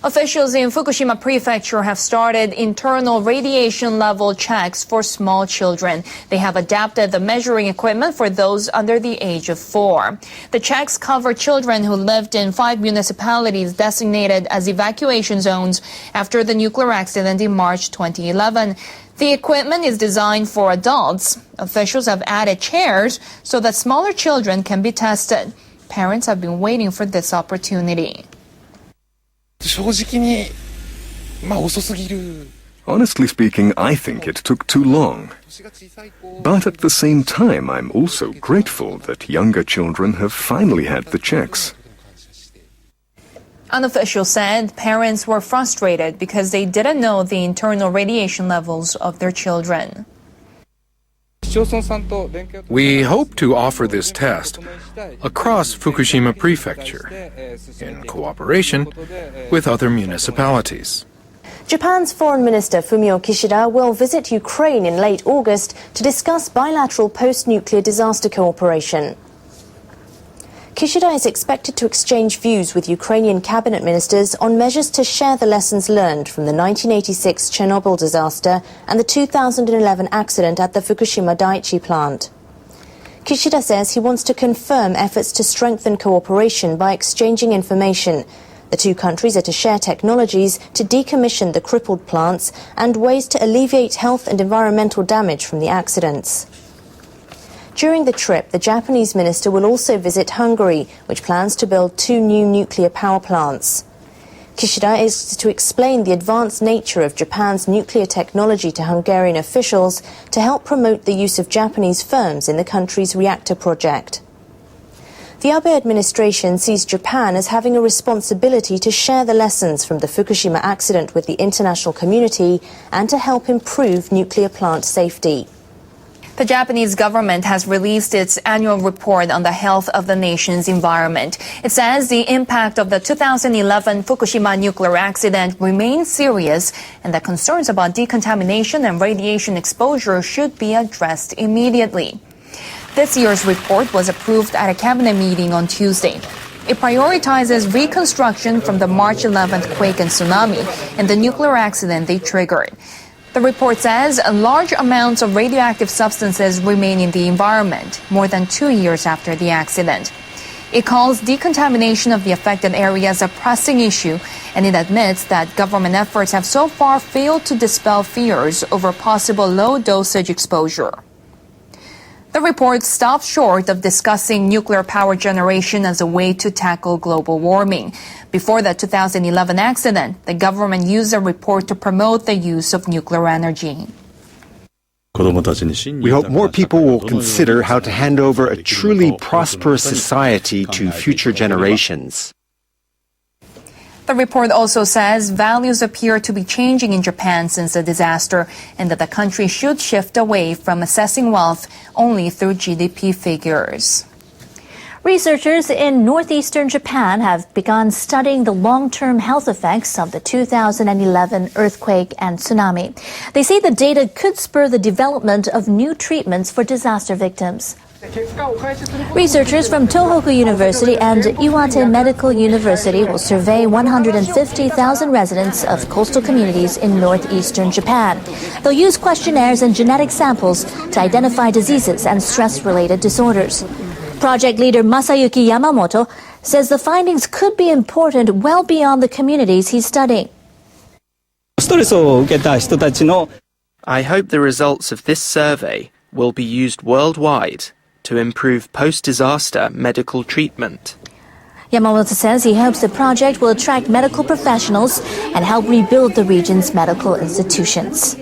Officials in Fukushima Prefecture have started internal radiation level checks for small children. They have adapted the measuring equipment for those under the age of 4. The checks cover children who lived in 5 municipalities designated as evacuation zones after the nuclear accident in March 2011. The equipment is designed for adults. Officials have added chairs so that smaller children can be tested. Parents have been waiting for this opportunity. Honestly speaking, I think it took too long. But at the same time, I'm also grateful that younger children have finally had the checks. An official said parents were frustrated because they didn't know the internal radiation levels of their children. We hope to offer this test across Fukushima Prefecture in cooperation with other municipalities. Japan's Foreign Minister Fumio Kishida will visit Ukraine in late August to discuss bilateral post-nuclear disaster cooperation. Kishida is expected to exchange views with Ukrainian cabinet ministers on measures to share the lessons learned from the 1986 Chernobyl disaster and the 2011 accident at the Fukushima Daiichi plant. Kishida says he wants to confirm efforts to strengthen cooperation by exchanging information. The two countries are to share technologies to decommission the crippled plants and ways to alleviate health and environmental damage from the accidents. During the trip, the Japanese minister will also visit Hungary, which plans to build 2 new nuclear power plants. Kishida is to explain the advanced nature of Japan's nuclear technology to Hungarian officials to help promote the use of Japanese firms in the country's reactor project. The Abe administration sees Japan as having a responsibility to share the lessons from the Fukushima accident with the international community and to help improve nuclear plant safety. The Japanese government has released its annual report on the health of the nation's environment. It says the impact of the 2011 Fukushima nuclear accident remains serious and that concerns about decontamination and radiation exposure should be addressed immediately. This year's report was approved at a cabinet meeting on Tuesday. It prioritizes reconstruction from the March 11th quake and tsunami and the nuclear accident they triggered. The report says large amounts of radioactive substances remain in the environment more than 2 years after the accident. It calls decontamination of the affected areas a pressing issue, and it admits that government efforts have so far failed to dispel fears over possible low-dosage exposure. The report stops short of discussing nuclear power generation as a way to tackle global warming. Before the 2011 accident, the government used the report to promote the use of nuclear energy. We hope more people will consider how to hand over a truly prosperous society to future generations. The report also says values appear to be changing in Japan since the disaster and that the country should shift away from assessing wealth only through GDP figures. Researchers in northeastern Japan have begun studying the long-term health effects of the 2011 earthquake and tsunami. They say the data could spur the development of new treatments for disaster victims. Researchers from Tohoku University and Iwate Medical University will survey 150,000 residents of coastal communities in northeastern Japan. They'll use questionnaires and genetic samples to identify diseases and stress-related disorders. Project leader Masayuki Yamamoto says the findings could be important well beyond the communities he's studying. I hope the results of this survey will be used worldwide to improve post-disaster medical treatment. Yamamoto says he hopes the project will attract medical professionals and help rebuild the region's medical institutions.